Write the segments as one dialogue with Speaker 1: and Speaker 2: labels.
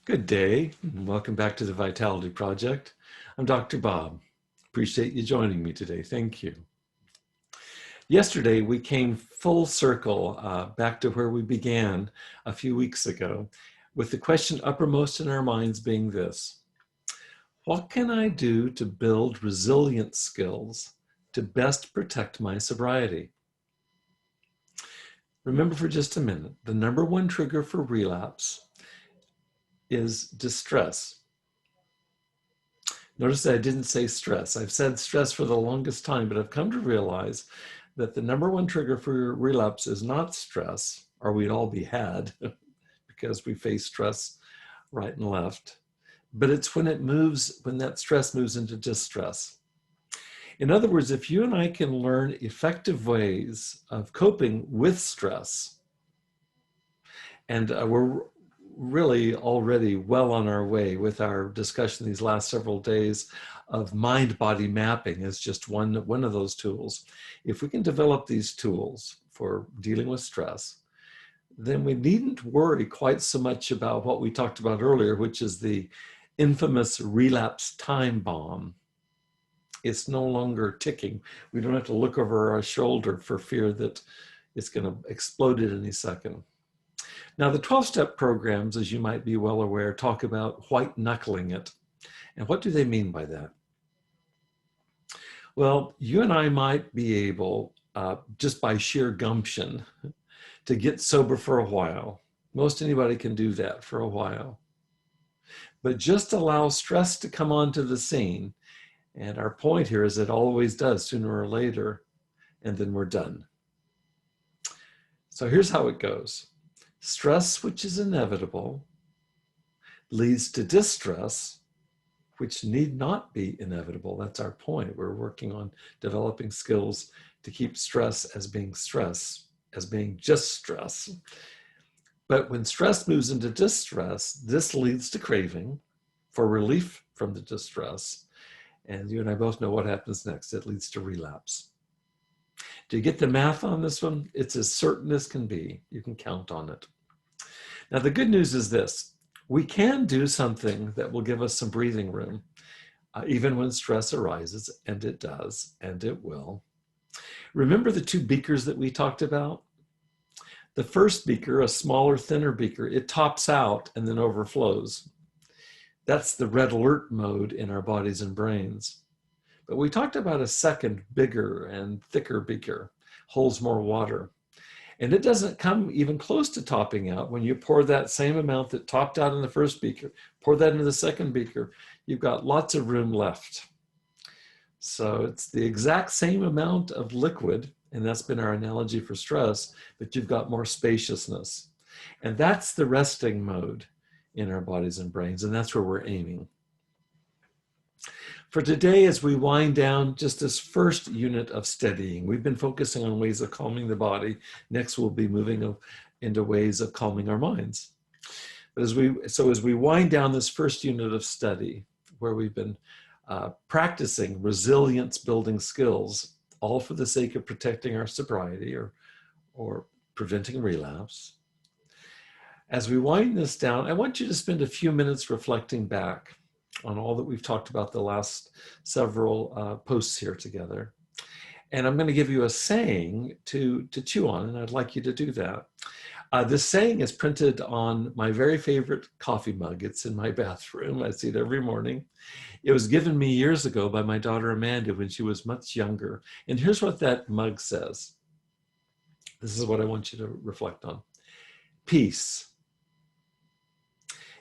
Speaker 1: Good day, and welcome back to the Vitality Project. I'm Dr. Bob. Appreciate you joining me today. Thank you. Yesterday, we came full circle back to where we began a few weeks ago, with the question uppermost in our minds being this: what can I do to build resilient skills to best protect my sobriety? Remember for just a minute, the number one trigger for relapse is distress. Notice that I didn't say stress. I've said stress for the longest time, but I've come to realize that the number one trigger for relapse is not stress, or we'd all be had because we face stress right and left, but it's when that stress moves into distress. In other words, if you and I can learn effective ways of coping with stress, and we're really already well on our way with our discussion these last several days of mind-body mapping as just one of those tools. If we can develop these tools for dealing with stress, then we needn't worry quite so much about what we talked about earlier, which is the infamous relapse time bomb. It's no longer ticking. We don't have to look over our shoulder for fear that it's going to explode at any second. Now, the 12-step programs, as you might be well aware, talk about white-knuckling it. And what do they mean by that? Well, you and I might be able, just by sheer gumption, to get sober for a while. Most anybody can do that for a while. But just allow stress to come onto the scene. And our point here is it always does sooner or later, and then we're done. So here's how it goes. Stress, which is inevitable, leads to distress, which need not be inevitable. That's our point. We're working on developing skills to keep stress, as being just stress. But when stress moves into distress, this leads to craving for relief from the distress. And you and I both know what happens next. It leads to relapse. Do you get the math on this one? It's as certain as can be. You can count on it. Now, the good news is this: we can do something that will give us some breathing room, even when stress arises, and it does, and it will. Remember the two beakers that we talked about? The first beaker, a smaller, thinner beaker, it tops out and then overflows. That's the red alert mode in our bodies and brains. But we talked about a second, bigger and thicker beaker, holds more water. And it doesn't come even close to topping out. When you pour that same amount that topped out in the first beaker, pour that into the second beaker, you've got lots of room left. So it's the exact same amount of liquid, and that's been our analogy for stress, but you've got more spaciousness. And that's the resting mode in our bodies and brains, and that's where we're aiming. For today, as we wind down just this first unit of steadying, we've been focusing on ways of calming the body. Next, we'll be moving into ways of calming our minds. But as we wind down this first unit of study, where we've been practicing resilience building skills, all for the sake of protecting our sobriety or preventing relapse. As we wind this down, I want you to spend a few minutes reflecting back on all that we've talked about the last several posts here together. And I'm going to give you a saying to chew on, and I'd like you to do that. This saying is printed on my very favorite coffee mug. It's in my bathroom. I see it every morning. It was given me years ago by my daughter Amanda when she was much younger. And here's what that mug says. This is what I want you to reflect on. Peace.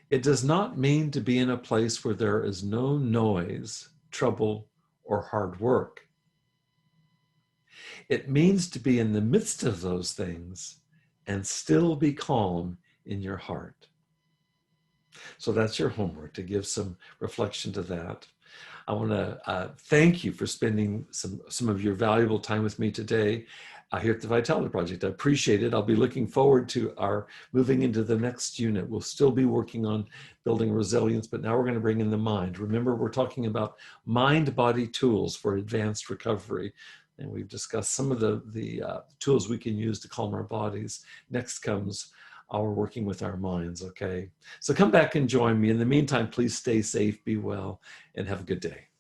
Speaker 1: It does not mean to be in a place where there is no noise, trouble, or hard work. It means to be in the midst of those things and still be calm in your heart. So that's your homework, to give some reflection to that. I want to thank you for spending some of your valuable time with me today here at the Vitality Project. I appreciate it. I'll be looking forward to our moving into the next unit. We'll still be working on building resilience, but now we're going to bring in the mind. Remember, we're talking about mind-body tools for advanced recovery. And we've discussed some of the tools we can use to calm our bodies. Next comes our working with our minds, okay? So come back and join me. In the meantime, please stay safe, be well, and have a good day.